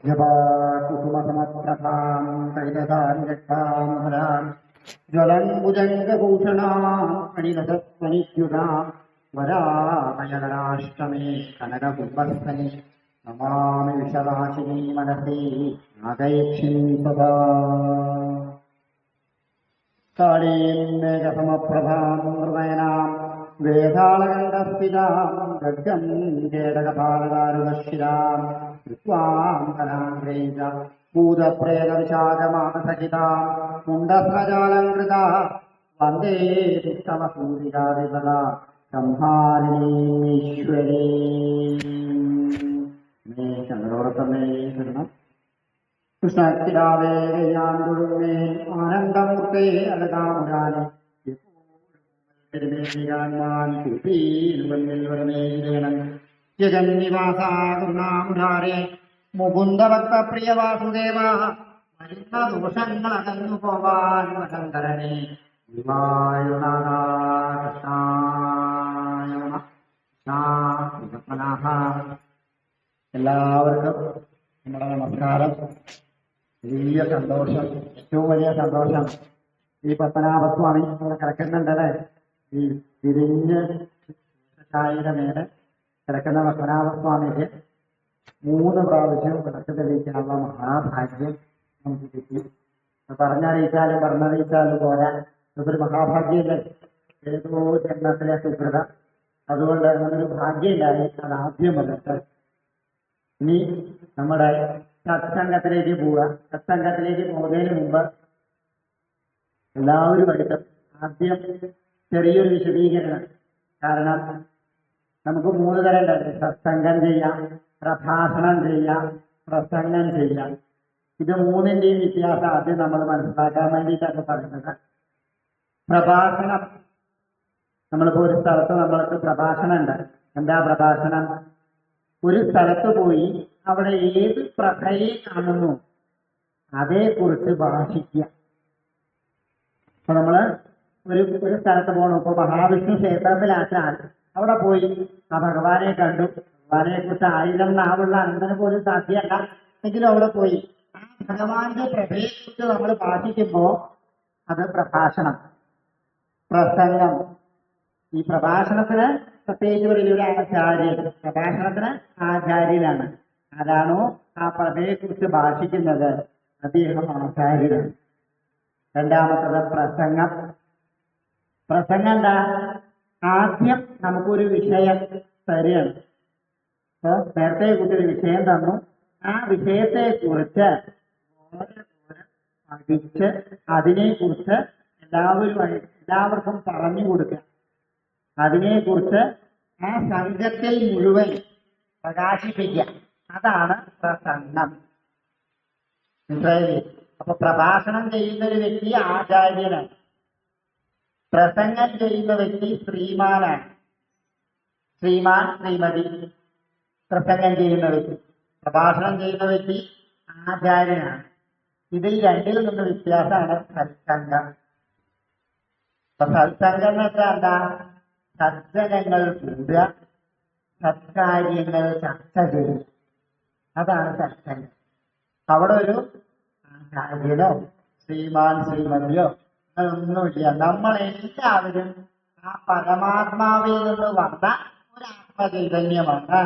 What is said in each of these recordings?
ജപാകുസുമസമപ്രഭാം കൈതസാൻ രക്ഷാം ഫലാം ജ്വലംബുജംഗഭൂഷണാം അണിലസസ്വനിദ്യുതാം വരാമയകരാഷ്ടമേ കനകകുംഭസ്ഥനി നമാമി വിഷവാസിനി മനസി നാഗയക്ഷിണീ സദാ കാളീം മേഘസമപ്രഭാം ഹൃദയനാം വേദാളകണ്ഠസ്ഥിതാം ഗദ്ഗം കേടകപാലകാരുദശിരാം കൃത്വാം കലാംഗ്രേജ ഭൂതപ്രേതവിശാഖമാനസഹിതാം മുണ്ടസ്രജാലംകൃതാ വന്ദേ പുസ്തമസൂരികാദിപദാ സംഹാരിണീശ്വരീ മേ ചന്ദ്രോടത്തമേ ശരണം. കൃഷ്ണക്കിടാവേയാൻകൊഴുമേ ആനന്ദമൂർത്തേ അലകാമുരാനെ ജഗന്നിവാസാകുർണാമുരാരെ മുകുന്ദഭക്തപ്രിയ വാസുദേവ വരുന്ന ദോഷങ്ങൾ അകന്നു പോവാൻ വസന്തരനെ എല്ലാവർക്കും നമ്മുടെ നമസ്കാരം. വലിയ സന്തോഷം, ഏറ്റവും വലിയ സന്തോഷം. ഈ പത്മനാഭസ്വാമി അവിടെ കിടക്കുന്നുണ്ടല്ലേ, ഈ തിരിഞ്ഞ് ചായയുടെ മേലെ കിടക്കുന്ന പത്മനാഭസ്വാമിക്ക് 3 പ്രാവശ്യം വിളക്ക് തെളിയിക്കാനുള്ള മഹാഭാഗ്യം നമുക്ക് കിട്ടി. പറഞ്ഞറിയിച്ചാലും പറഞ്ഞറിയിച്ചാലും പോരാ, ഇതൊരു മഹാഭാഗ്യമല്ലേ, ഏതോ ജന്മത്തിലെ സുഹൃത. അതുകൊണ്ട് അങ്ങനൊരു ഭാഗ്യം ഉണ്ടായി, അത് ആദ്യം വന്നിട്ട് ഇനി നമ്മുടെ സത്സംഗത്തിലേക്ക് പോവുക. സത്സംഗത്തിലേക്ക് പോകുന്നതിന് മുമ്പ് എല്ലാവരുമായിട്ടും ആദ്യം ചെറിയൊരു വിശദീകരണം. കാരണം നമുക്ക് 3 തരം ഉണ്ട്: സത്സംഗം ചെയ്യാം, പ്രഭാഷണം ചെയ്യാം, പ്രസംഗം ചെയ്യാം. ഇത് 3ന്റെയും വ്യത്യാസം ആദ്യം നമ്മൾ മനസ്സിലാക്കാൻ വേണ്ടിയിട്ടാണ് പറയുന്നത്. പ്രഭാഷണം, നമ്മളിപ്പോ ഒരു സ്ഥലത്ത് നമ്മൾക്ക് പ്രഭാഷണം ഉണ്ട്. എന്താ പ്രഭാഷണം? ഒരു സ്ഥലത്ത് പോയി അവിടെ ഏത് പ്രഭയെ കാണുന്നു അതേക്കുറിച്ച് ഭാഷിക്കുക. അപ്പൊ നമ്മള് ഒരു സ്ഥലത്ത് പോകണം. ഇപ്പൊ മഹാവിഷ്ണു ക്ഷേത്രത്തിലാച്ചാൽ അവിടെ പോയി ആ ഭഗവാനെ കണ്ടു. ഭഗവാനെ കുറിച്ച് 1000 നാവുള്ള അനന്തന് പോലും സാധ്യമല്ല, എങ്കിലും അവിടെ പോയി ആ ഭഗവാന്റെ പ്രഭയെ കുറിച്ച് നമ്മൾ ഭാഷിക്കുമ്പോ അത് പ്രഭാഷണം. പ്രസംഗം, ഈ പ്രഭാഷണത്തിന് പ്രത്യേകിച്ച് ഒരു ആചാര്യൻ, പ്രഭാഷണത്തിന് ആചാര്യനാണ്. ആരാണോ ആ പ്രഭയെ കുറിച്ച് ഭാഷിക്കുന്നത് അദ്ദേഹം ആചാര്യനാണ്. രണ്ടാമത്തത് പ്രസംഗം. പ്രസംഗം എന്താ? ആദ്യം നമുക്കൊരു വിഷയം തരികയാണ്. അപ്പൊ നേരത്തെ കുറിച്ചൊരു വിഷയം തന്നു, ആ വിഷയത്തെ കുറിച്ച് പഠിച്ച് അതിനെക്കുറിച്ച് എല്ലാവർക്കും പറഞ്ഞു കൊടുക്കുക. അതിനെക്കുറിച്ച് ആ സംഘത്തിൽ മുഴുവൻ പ്രകാശിപ്പിക്കുക. അതാണ് പ്രസംഗം. മനസ്സിലായില്ലേ? അപ്പൊ പ്രഭാഷണം ചെയ്യുന്ന ഒരു വ്യക്തി ആചാര്യനാണ്, പ്രസംഗം ചെയ്യുന്ന വ്യക്തി ശ്രീമാനാണ്. ശ്രീമാൻ, ശ്രീമതി. പ്രസംഗം ചെയ്യുന്ന വ്യക്തി, പ്രഭാഷണം ചെയ്യുന്ന വ്യക്തി ആചാര്യനാണ്. ഇതിൽ രണ്ടിൽ നിന്ന് വ്യത്യാസമാണ് സത്സംഗം. അപ്പൊ സത്സംഗം എന്ന് വെച്ചാൽ എന്താ? സജ്ജനങ്ങൾ കൂടുക, സത്കാര്യങ്ങൾ ചർച്ച ചെയ്യുക, അതാണ് സത്സംഗം. അവിടെ ഒരു ആചാര്യനോ ശ്രീമാൻ ശ്രീമതിയോ ഒന്നുമില്ല. നമ്മളെല്ലാവരും ആ പരമാത്മാവിൽ നിന്ന് വന്ന ഒരു ആത്മചൈതന്യമാണ്.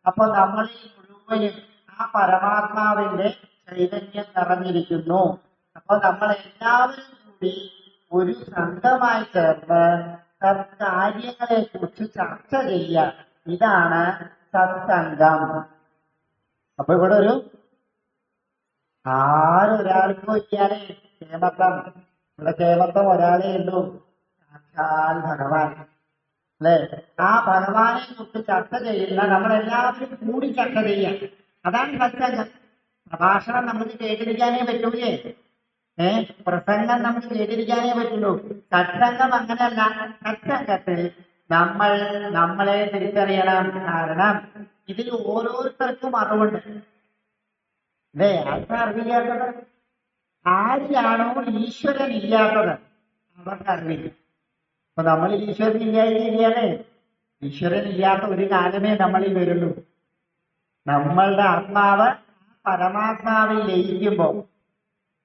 അപ്പൊ നമ്മൾ ഈ മുഴുവനും ആ പരമാത്മാവിന്റെ ചൈതന്യം നിറഞ്ഞിരിക്കുന്നു. അപ്പൊ നമ്മളെല്ലാവരും കൂടി ഒരു സംഘമായി ചേർന്ന് സത്കാര്യങ്ങളെ കുറിച്ച് ചർച്ച ചെയ്യുക. ഇതാണ് സത്സംഗം. അപ്പൊ ഇവിടെ ഒരാൾക്കും ഇല്ലാതെ കേമത്വം. ഇവിടെ കേമത്വം ഒരാളെ ഉള്ളൂ, സാക്ഷാൽ ഭഗവാൻ. അല്ലെ? ആ ഭഗവാനെ കുറിച്ച് ചർച്ച ചെയ്യുന്ന നമ്മളെല്ലാവരും കൂടി ചർച്ച ചെയ്യാം. അതാണ് സത്സംഗം. പ്രഭാഷണം നമുക്ക് കേട്ടിരിക്കാനേ പറ്റൂലേ? പ്രസംഗം നമുക്ക് കേട്ടിരിക്കാനേ പറ്റുള്ളൂ. സത്സംഗം അങ്ങനെയല്ല. സത്സംഗത്തിൽ നമ്മളെ തിരിച്ചറിയണം. കാരണം ഇതിൽ ഓരോരുത്തർക്കും അറിവുണ്ട്. അല്ലേ? ആർക്കും അറിവില്ലാത്തത്? ആരിലാണോ ഈശ്വരൻ ഇല്ലാത്തത് അവർക്ക് അറിവില്ല. അപ്പൊ നമ്മൾ ഈശ്വരൻ ഇല്ലാതെ ഈശ്വരൻ ഇല്ലാത്ത ഒരു കാലമേ നമ്മളിൽ വരുള്ളൂ. നമ്മളുടെ ആത്മാവ് പരമാത്മാവിൽ ലയിക്കുമ്പോ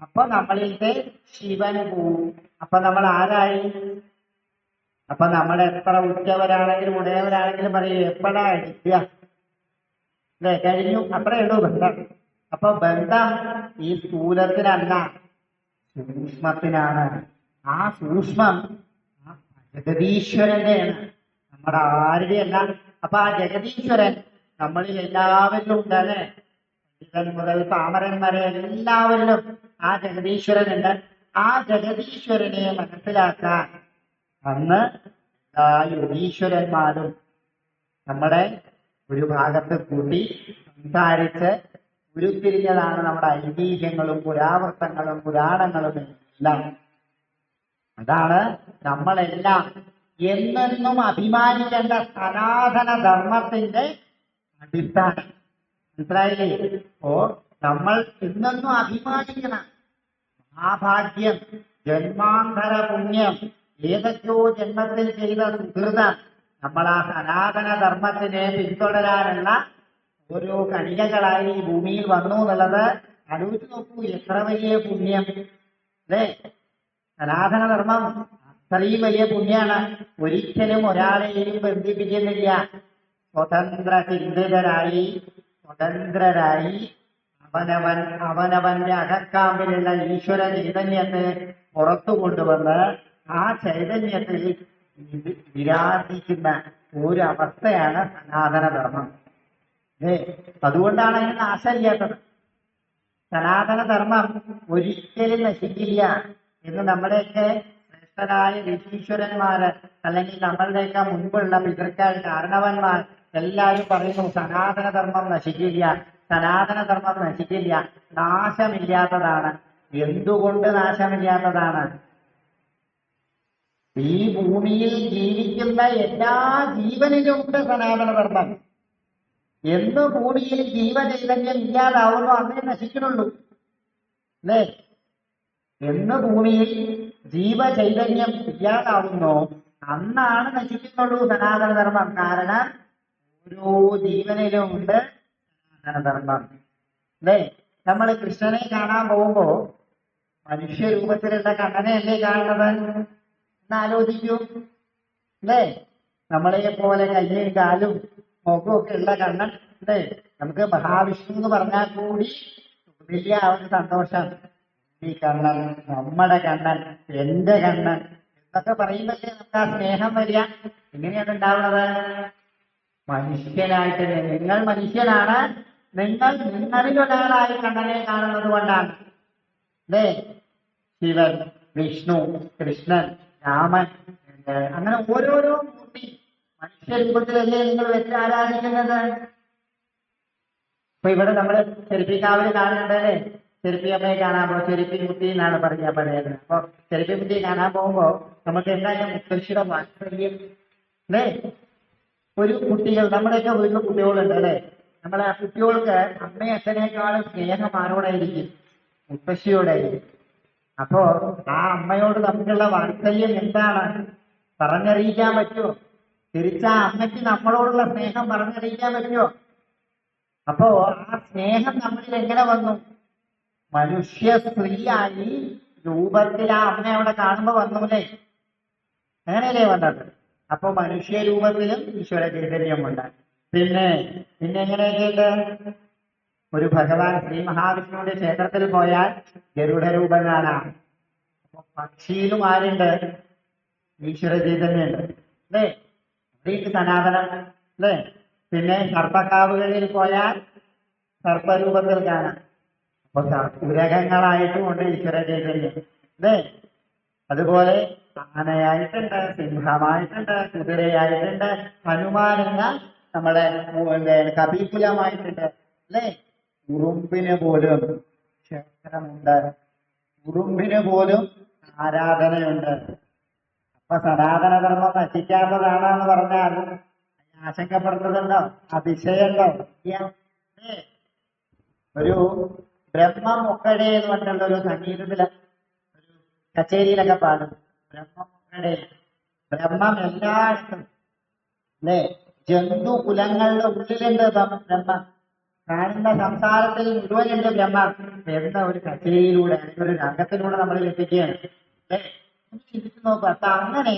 അപ്പൊ നമ്മളിലത്തെ ശിവൻ പോവും. അപ്പൊ നമ്മൾ ആരായി? അപ്പൊ നമ്മൾ എത്ര ഉറ്റവരാണെങ്കിലും ഉടയവരാണെങ്കിലും പറയും എപ്പോഴാ എടുക്കുക, അല്ലെ? കഴിഞ്ഞു, അത്രേ ഉള്ളൂ ബന്ധം. അപ്പൊ ബന്ധം ഈ സ്ഥൂലത്തിനല്ല, സൂക്ഷ്മത്തിനാണ്. ആ സൂക്ഷ്മം ആ ജഗതീശ്വരന്റെയാണ്, നമ്മുടെ ആരുടെയല്ല. അപ്പൊ ആ ജഗതീശ്വരൻ നമ്മളിൽ എല്ലാവരിലും ഉണ്ട്, അല്ലെ? ഇവൻ മുതൽ പാമരൻ വരെ എല്ലാവരിലും ആ ജഗതീശ്വരനുണ്ട്. ആ ജഗതീശ്വരനെ മനസ്സിലാക്കാൻ അന്ന് എല്ലാ യോഗീശ്വരന്മാരും നമ്മുടെ ഒരു ഭാഗത്ത് കൂട്ടി സംസാരിച്ച് ഉരുത്തിരിഞ്ഞതാണ് നമ്മുടെ ഐതിഹ്യങ്ങളും പുരാവൃത്തങ്ങളും പുരാണങ്ങളും എല്ലാം. അതാണ് നമ്മളെല്ലാം എന്നെന്നും അഭിമാനിക്കേണ്ട സനാതന ധർമ്മത്തിന്റെ അടിസ്ഥാനം. മനസ്സിലായില്ലേ? ഓ നമ്മൾ എന്നെന്നും അഭിമാനിക്കണം. മഹാഭാഗ്യം, ജന്മാന്തര പുണ്യം, ഏതൊക്കെയോ ജന്മത്തിൽ ചെയ്ത സുഹൃതം നമ്മൾ ആ സനാതന ധർമ്മത്തിനെ പിന്തുടരാനുള്ള ഓരോ കണികകളായി ഈ ഭൂമിയിൽ വന്നു എന്നുള്ളത് ആലോചിച്ച് നോക്കൂ. എത്ര വലിയ പുണ്യം, അല്ലേ? സനാതന ധർമ്മം അത്രയും വലിയ പുണ്യാണ്. ഒരിക്കലും ഒരാളെയും ബന്ധിപ്പിക്കുന്നില്ല. സ്വതന്ത്ര ചിന്തിതരായി സ്വതന്ത്രരായി അവനവന്റെ അകക്കാമ്പിലുള്ള ഈശ്വര ചൈതന്യത്തെ പുറത്തു കൊണ്ടുവന്ന് ആ ചൈതന്യത്തിൽ വിരാജിക്കുന്ന ഒരു അവസ്ഥയാണ് സനാതന ധർമ്മം. അതുകൊണ്ടാണ് അതിന് നാശമില്ലാത്തത്. സനാതന ധർമ്മം ഒരിക്കലും നശിക്കില്ല എന്ന് നമ്മുടെയൊക്കെ ശ്രേഷ്ഠരായ ഋഷീശ്വരന്മാര് അല്ലെങ്കിൽ നമ്മളുടെയൊക്കെ മുൻപുള്ള പിതൃക്കൾ കാരണവന്മാർ എല്ലാവരും പറയുന്നു, സനാതന ധർമ്മം നശിക്കില്ല, സനാതന ധർമ്മം നശിക്കില്ല, നാശമില്ലാത്തതാണ്. എന്തുകൊണ്ട് നാശമില്ലാത്തതാണ്? ഈ ഭൂമിയിൽ ജീവിക്കുന്ന എല്ലാ ജീവനിലും ഉണ്ട് സനാതന ധർമ്മം. എന്ന് ഭൂമിയിൽ ജീവചൈതന്യം ഇല്ലാതാവുന്നു അന്നേ നശിക്കുന്നുള്ളൂ, അല്ലേ? എന്ന് ഭൂമിയിൽ ജീവചൈതന്യം ഇല്ലാതാവുന്നു അന്നാണ് നശിക്കുന്നുള്ളൂ സനാതന ധർമ്മം. കാരണം ഓരോ ജീവനിലും ഉണ്ട് സനാതന ധർമ്മം, അല്ലേ? നമ്മൾ കൃഷ്ണനെ കാണാൻ പോകുമ്പോ മനുഷ്യരൂപത്തിലുള്ള കണ്ണനെയല്ലേ കാണുന്നത്? എന്നാലോചിക്കൂ, അല്ലേ? നമ്മളെ പോലെ കയ്യും കാലും മുഖവും ഒക്കെ ഉള്ള കണ്ണൻ, അല്ലേ? നമുക്ക് മഹാവിഷ്ണു എന്ന് പറഞ്ഞാൽ കൂടി വലിയ ആ ഒരു സന്തോഷം. ഈ കണ്ണൻ, നമ്മുടെ കണ്ണൻ, എന്റെ കണ്ണൻ എന്നൊക്കെ പറയുമ്പോഴേ നമുക്ക് ആ സ്നേഹം വരിക. എങ്ങനെയാണ് ഉണ്ടാവുന്നത്? മനുഷ്യനായിട്ട് നിങ്ങൾ മനുഷ്യനാണ്, നിങ്ങളിൽ ഒരാളായി കണ്ണനെ കാണുന്നത് കൊണ്ടാണ്, അല്ലേ? ശിവൻ, വിഷ്ണു, കൃഷ്ണൻ, രാമൻ, അങ്ങനെ ഓരോരോ മൂർത്തി മനുഷ്യരൂപത്തിലല്ലേ നിങ്ങൾ വെച്ച് ആരാധിക്കുന്നത്. അപ്പൊ ഇവിടെ നമ്മള് ചെരുപ്പിക്കാവില് കാണുന്നുണ്ടല്ലേ? ചെരുപ്പിയമ്മയെ കാണാൻ പോകും, ചെരുപ്പി മുത്തി എന്നാണ് പറഞ്ഞ പഴയത്. അപ്പൊ ചെരുപ്പി മുത്തി കാണാൻ പോകുമ്പോ നമുക്ക് എന്തായാലും മുത്തശ്ശിയുടെ വാത്സല്യം, അല്ലേ? ഒരു കുട്ടികൾ, നമ്മുടെയൊക്കെ വീട്ടിൽ കുട്ടികളുണ്ട്, അല്ലേ? നമ്മളെ ആ കുട്ടികൾക്ക് അമ്മയും അച്ഛനേക്കാളും സ്നേഹം ആരോടായിരിക്കും? മുത്തശ്ശിയോടായിരിക്കും. അപ്പോ ആ അമ്മയോട് നമുക്കുള്ള വാത്സല്യം എന്താണ്? പറഞ്ഞറിയിക്കാൻ പറ്റുമോ? തിരിച്ച അമ്മയ്ക്ക് നമ്മളോടുള്ള സ്നേഹം പറഞ്ഞറിയിക്കാൻ പറ്റുമോ? അപ്പോ ആ സ്നേഹം നമ്മളിൽ എങ്ങനെ വന്നു? മനുഷ്യ സ്ത്രീയായി രൂപത്തിൽ ആ അമ്മ അവിടെ കാണുമ്പോ വന്നൂലേ? അങ്ങനെയല്ലേ വന്നത്? അപ്പൊ മനുഷ്യ രൂപത്തിലും ഈശ്വര ചൈതന്യമുണ്ട്. പിന്നെ എങ്ങനെയൊക്കെയുണ്ട്? ഒരു ഭഗവാൻ ശ്രീ മഹാവിഷ്ണുവിന്റെ ക്ഷേത്രത്തിൽ പോയാൽ ഗരുഡ രൂപനാണ്. അപ്പൊ പക്ഷിയിലും ആരുണ്ട്? ഈശ്വര ചൈതന്യുണ്ട്, അല്ലേ? ഇത് സനാതനം, അല്ലേ? പിന്നെ സർപ്പക്കാവുകളിൽ പോയാൽ സർപ്പരൂപത്തിൽ കാണാം. അപ്പൊ ഉരകങ്ങളായിട്ടും ഉണ്ട് ഈശ്വര ചൈതന്യം, അല്ലേ? അതുപോലെ ആനയായിട്ടുണ്ട്, സിംഹമായിട്ടുണ്ട്, കുതിരയായിട്ടുണ്ട്, ഹനുമാനെന്ന നമ്മുടെ കപികുലമായിട്ടുണ്ട്, അല്ലേ? ഉറുമ്പിന് പോലും ക്ഷേത്രമുണ്ട്, ഉറുമ്പിന് പോലും ആരാധനയുണ്ട്. അപ്പൊ സനാതന ധർമ്മം നശിക്കാത്തതാണെന്ന് പറഞ്ഞാൽ ആശങ്കപ്പെടുന്നതുണ്ടോ? അതിശയുണ്ടോ? ഒരു ബ്രഹ്മം ഒക്കടെ എന്ന് പറഞ്ഞിട്ടുള്ള ഒരു സംഗീതത്തില് ഒരു കച്ചേരിയിലൊക്കെ പാടും. ബ്രഹ്മം ഒക്കടെ, ബ്രഹ്മം എല്ലായിടത്തും, അല്ലേ? ജന്തു കുലങ്ങളുടെ ഉള്ളിലുണ്ട് ബ്രഹ്മം. കാണുന്ന സംസാരത്തിൽ മുഴുവനുണ്ട് ബ്രഹ്മം എന്ന ഒരു കച്ചേരിയിലൂടെ അല്ലെങ്കിൽ ഒരു രംഗത്തിലൂടെ നമ്മൾ എത്തിക്കുകയാണ്. അല്ലേ? ചിന്തിച്ചു നോക്കുക. അപ്പൊ അങ്ങനെ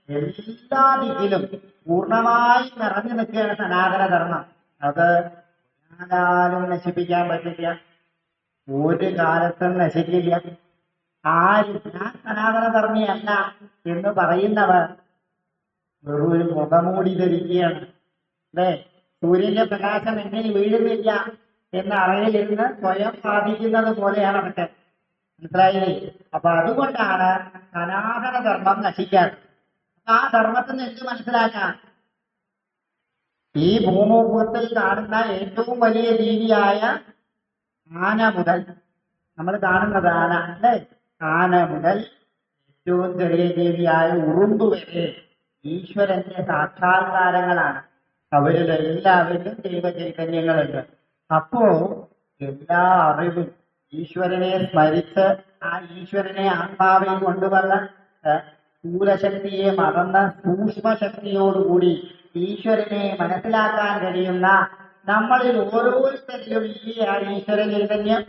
എല്ലാ ദിക്കിലും പൂർണ്ണമായി നിറഞ്ഞു നിൽക്കുകയാണ് സനാതന ധർമ്മം. അത് ആരാലും നശിപ്പിക്കാൻ പറ്റില്ല, ഒരു കാലത്തും നശിക്കില്ല. ആരും ഞാൻ സനാതന ധർമ്മിയല്ല എന്ന് പറയുന്നവർ വെറും ഒരു മുഖമൂടി ധരിക്കുകയാണ്. അല്ലേ? സൂര്യന്റെ പ്രകാശം എങ്ങനെ വീഴുന്നില്ല എന്ന അറയിലിരുന്ന് സ്വയം സാധിക്കുന്നത് പോലെയാണ് അതൊക്കെ. മനസ്സിലായില്ലേ? അപ്പൊ അതുകൊണ്ടാണ് സനാതന ധർമ്മം നശിക്കാറ്. ആ ധർമ്മത്തിൽ നിന്ന് എന്ത് മനസ്സിലാക്കാം? ഈ ഭൂമുഖത്തിൽ കാണുന്ന ഏറ്റവും വലിയ ജീവിയായ ആന മുതൽ, നമ്മൾ കാണുന്നത് ആന അല്ലേ, ആന മുതൽ ഏറ്റവും ചെറിയ ജീവിയായ ഉറുമ്പ് വരെ ഈശ്വരന്റെ സാക്ഷാത്കാരങ്ങളാണ്. അവരിലെല്ലാവരിലും ദൈവചൈതന്യങ്ങളുണ്ട്. അപ്പോ എല്ലാ അറിവും ഈശ്വരനെ സ്മരിച്ച് ആ ഈശ്വരനെ ആത്മാവിൽ കൊണ്ടുവന്ന സ്ഥൂലശക്തിയെ മറന്ന് സൂക്ഷ്മശക്തിയോടുകൂടി ഈശ്വരനെ മനസ്സിലാക്കാൻ കഴിയുന്ന നമ്മളിൽ ഓരോരുത്തരിലും ഈ ഈശ്വര ചൈതന്യം,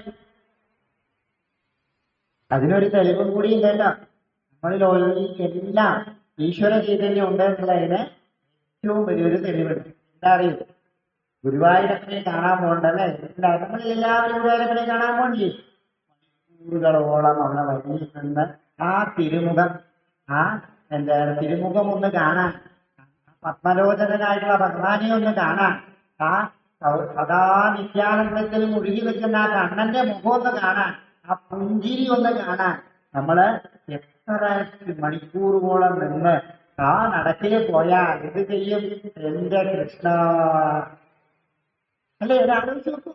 അതിനൊരു തെളിവും കൂടി ഉണ്ടല്ലോ. നമ്മളിൽ എല്ലാം ഈശ്വര ചൈതന്യം ഉണ്ട് എന്നുള്ളതിന് ഏറ്റവും വലിയൊരു തെളിവുണ്ട്. എന്താ അറിയൂ? ഗുരുവായൂരപ്പനെ കാണാൻ പോകണ്ടല്ലേ? നമ്മളിൽ എല്ലാവരും ഗുരുവായൂരപ്പനെ കാണാൻ പോകണ്ടേ? മണിക്കൂറുകളോളം അവിടെ വഴിയിൽ നിന്ന് ആ തിരുമുഖം, ആ തിരുമുഖം ഒന്ന് കാണാൻ, പത്മലോചനായിട്ടുള്ള ഭഗവാനെ ഒന്ന് കാണാൻ, ആ സദാ നിത്യാനന്ദത്തിൽ മുഴുകി വെക്കുന്ന ആ കണ്ണന്റെ മുഖം ഒന്ന് കാണാൻ, ആ പുഞ്ചിരി ഒന്ന് കാണാൻ നമ്മള് എത്ര മണിക്കൂറുകളോളം നിന്ന് ആ നടക്കില് പോയാൽ എന്ത് ചെയ്യും? എന്റെ കൃഷ്ണ അല്ലേ? ഒരാലോചിച്ച് നോക്കൂ.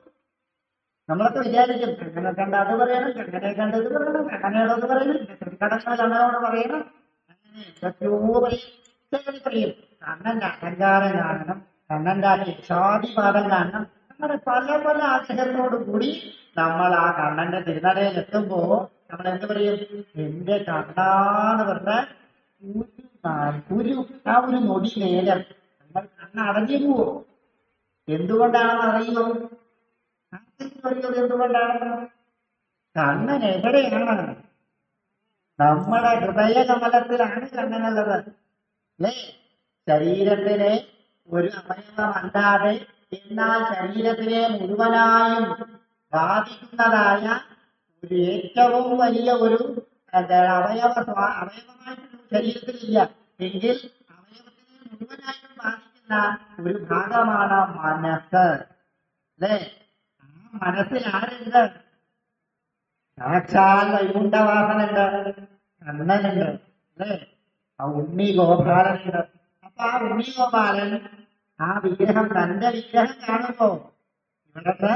നമ്മളൊക്കെ വിചാരിക്കും കണ്ണനെ കണ്ട് അത് പറയണം, കണ്ണനെ കണ്ട് ഇത് പറയണം, കണ്ണനോടത് പറയണം, കടങ്ങൾ കണ്ണനോട് പറയണം, അങ്ങനെ എന്തൊക്കെയോ പറയും. കണ്ണന്റെ അലങ്കാരം കാണണം, കണ്ണന്റെ ആ യക്ഷാദിപാദം കാണണം. നമ്മുടെ പല പല ആഗ്രഹങ്ങളോട് കൂടി നമ്മൾ ആ കണ്ണന്റെ തിരുനടയിൽ എത്തുമ്പോ നമ്മൾ എന്ത് പറയും? എന്റെ കണ്ണാന്ന് പറഞ്ഞാൽ ആ ഒരു നൊടി നേരം നമ്മൾ കണ്ണടഞ്ഞു പോവോ? എന്തുകൊണ്ടാണെന്ന് അറിയോ? എന്തുകൊണ്ടാണ്? കണ്ണൻ എവിടെയാണ്? നമ്മുടെ ഹൃദയകമലത്തിലാണ് കണ്ണനുള്ളത്. അല്ലേ? ശരീരത്തിനെ ഒരു അവയവമല്ലാതെ എന്നാൽ ശരീരത്തിനെ മുഴുവനായും ബാധിക്കുന്നതായ ഒരു ഏറ്റവും വലിയ ഒരു അവയവമായിട്ട് ശരീരത്തിലില്ല എങ്കിൽ അവയവത്തിനെ മുഴുവനായിട്ടും ബാധിക്കുന്ന ഒരു ഭാഗമാണ് മനസ്സ്. അല്ലേ? ആ മനസ്സിൽ ആരുണ്ട്? സാക്ഷാൽ വൈകുണ്ഠവാസനുണ്ട്, കണ്ണനുണ്ട്. അല്ലേ? ആ ഉണ്ണി ഗോപാലനുണ്ട്. അപ്പൊ ആ ഉണ്ണി ഗോപാലൻ ആ വിഗ്രഹം, തന്റെ വിഗ്രഹം കാണുമ്പോ ഇവിടത്തെ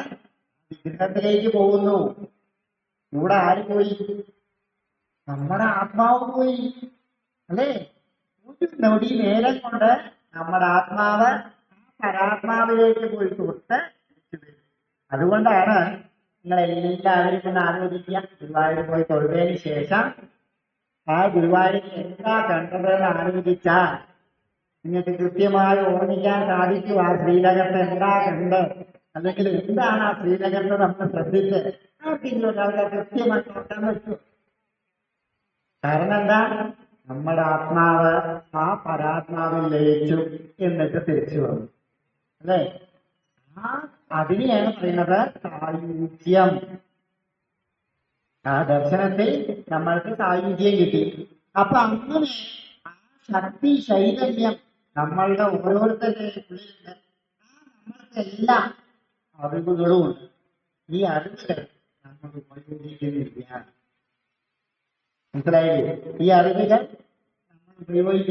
വിഗ്രഹത്തിലേക്ക് പോകുന്നു. കൂടെ ആര് പോയി? നമ്മുടെ ആത്മാവ് പോയി. അല്ലേ? ഒരു നൊടി നേരം കൊണ്ട് നമ്മുടെ ആത്മാവ് പരാത്മാവിലേക്ക് പോയി തൊട്ട്. അതുകൊണ്ടാണ് നിങ്ങൾ എല്ലാവരും ഒന്ന് ആലോചിക്കുക. ഗുരുവായൂർ പോയി തൊഴുതതിന് ശേഷം ആ ഗുരുവായൂരിൽ എന്താ കണ്ടതെന്ന് ആലോചിച്ചാൽ നിങ്ങൾക്ക് കൃത്യമായി ഓർമ്മിക്കാൻ സാധിക്കും. ആ ശ്രീലകത്ത് എന്താ കണ്ട്, അല്ലെങ്കിൽ എന്താണ് ആ ശ്രീലകത്ത് നമ്മൾ ശ്രദ്ധിച്ച് ആർക്കെങ്കിലും ഒരാൾക്ക് കൃത്യമായി നോക്കാൻ പറ്റും. കാരണം എന്താ? നമ്മുടെ ആത്മാവ് ആ പരാത്മാവിൽ ലയിച്ചു എന്നിട്ട് തിരിച്ചു വന്നു. അല്ലേ? അതിനെയാണ് പറയുന്നത് സായുജ്യം. ആ ദർശനത്തിൽ നമ്മൾക്ക് സായുജ്യം കിട്ടി. അപ്പൊ അങ്ങനെ ആ ശക്തി ചൈതന്യം നമ്മളുടെ ഓരോരുത്തരുടെ ഉള്ളിലുണ്ട്. ആ നമ്മൾക്ക് എല്ലാ അറിവുകളും ഉണ്ട്. ഈ അറിവുകൾ നമ്മൾ ഉപയോഗിക്കുന്നില്ല. മനസ്സിലായില്ലേ? ഈ അറിവുകൾ നമ്മൾ ഉപയോഗിക്കും.